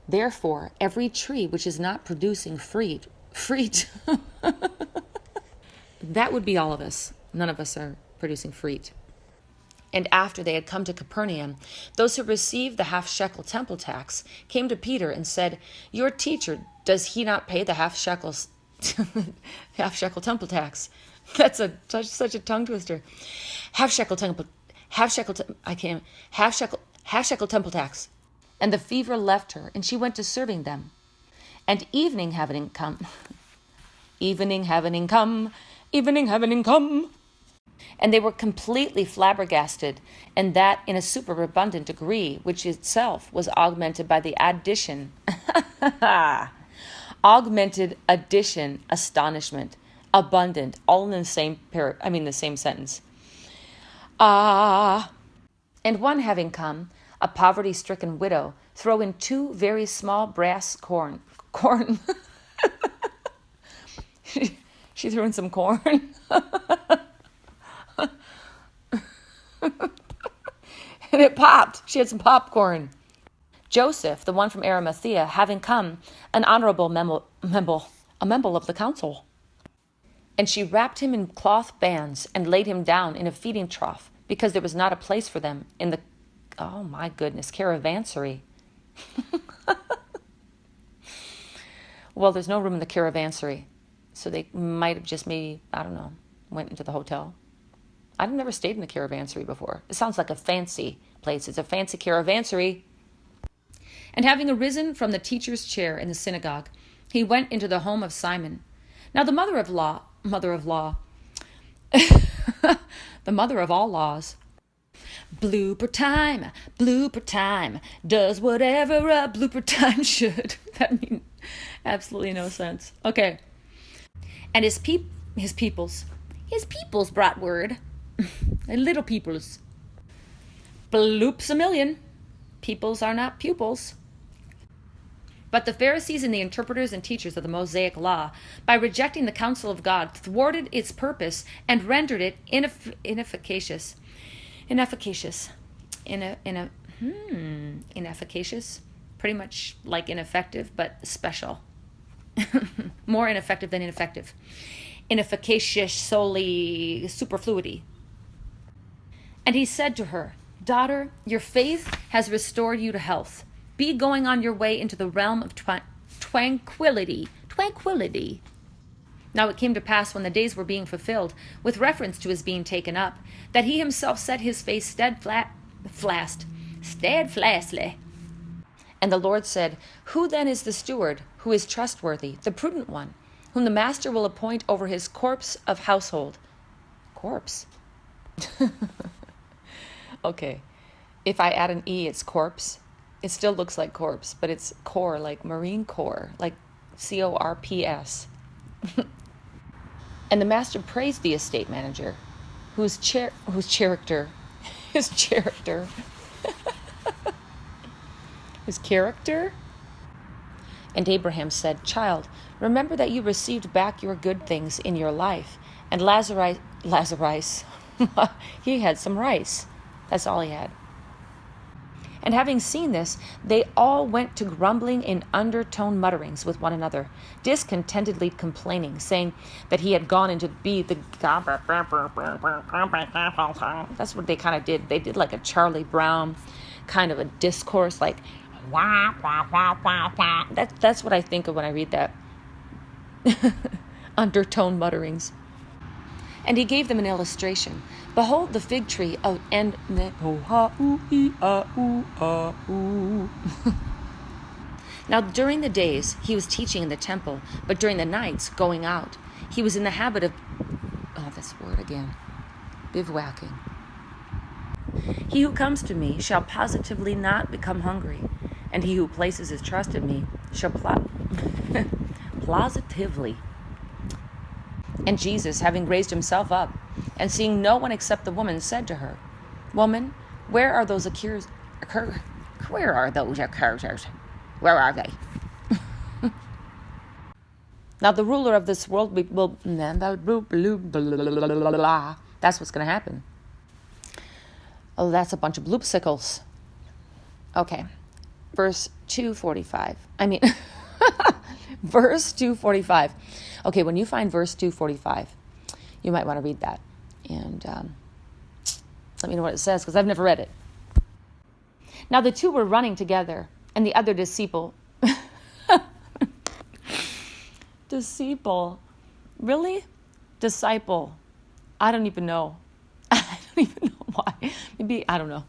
Therefore, every tree which is not producing fruit, that would be all of us. None of us are producing fruit. And after they had come to Capernaum, those who received the half-shekel temple tax came to Peter and said, "Your teacher, does he not pay the half-shekel temple tax?" That's such a tongue twister. Half-shekel temple tax. And the fever left her, and she went to serving them. And evening having come, and they were completely flabbergasted, and that in a superabundant degree, which itself was augmented by the addition, astonishment, abundant, all in the same the same sentence. And one having come, a poverty-stricken widow, throw in 2 very small brass corn. She threw in some corn. And it popped. She had some popcorn. Joseph, the one from Arimathea, having come, an honorable member of the council. And she wrapped him in cloth bands and laid him down in a feeding trough, because there was not a place for them in the, oh my goodness, caravansary. Well, there's no room in the caravansary. So they might have just maybe, I don't know, went into the hotel. I've never stayed in the caravansary before. It sounds like a fancy place. It's a fancy caravansary. And having arisen from the teacher's chair in the synagogue, he went into the home of Simon. Now the mother of all laws. Blooper time, does whatever a blooper time should. That means absolutely no sense. Okay. And his peoples brought word. Little peoples. Bloops a million. Peoples are not pupils. But the Pharisees and the interpreters and teachers of the Mosaic law, by rejecting the counsel of God, thwarted its purpose and rendered it inefficacious. Inefficacious. Pretty much like ineffective, but special. More ineffective than ineffective. Inefficacious solely superfluity. And he said to her, "Daughter, your faith has restored you to health. Be going on your way into the realm of tranquility. Now it came to pass when the days were being fulfilled, with reference to his being taken up, that he himself set his face steadfastly. And the Lord said, Who then is the steward, who is trustworthy, the prudent one, whom the master will appoint over his corpse of household?" Corpse. Okay. If I add an E, it's corpse. It still looks like corpse, but it's corps, like Marine Corps, like CORPS. And the master praised the estate manager, whose character. And Abraham said, "Child, remember that you received back your good things in your life, and Lazarus, he had some rice." That's all he had. And having seen this, they all went to grumbling in undertone mutterings with one another, discontentedly complaining, saying that he had gone into be the... That's what they kind of did. They did like a Charlie Brown kind of a discourse, like... That's what I think of when I read that. Undertone mutterings. And he gave them an illustration. Behold the fig tree of and Now during the days he was teaching in the temple, but during the nights going out, he was in the habit of bivouacking. He who comes to me shall positively not become hungry, and he who places his trust in me shall positively. And Jesus, having raised himself up, and seeing no one except the woman, said to her, "Woman, where are those accusers? Where are they?" Now the ruler of this world will... That's what's going to happen. Oh, that's a bunch of bloopsicles. Okay. verse 245. Verse 245. Okay, when you find verse 245, you might want to read that. And let me know what it says, because I've never read it. Now the two were running together, and the other disciple. Disciple. Really? Disciple. I don't even know. I don't even know why. Maybe, I don't know.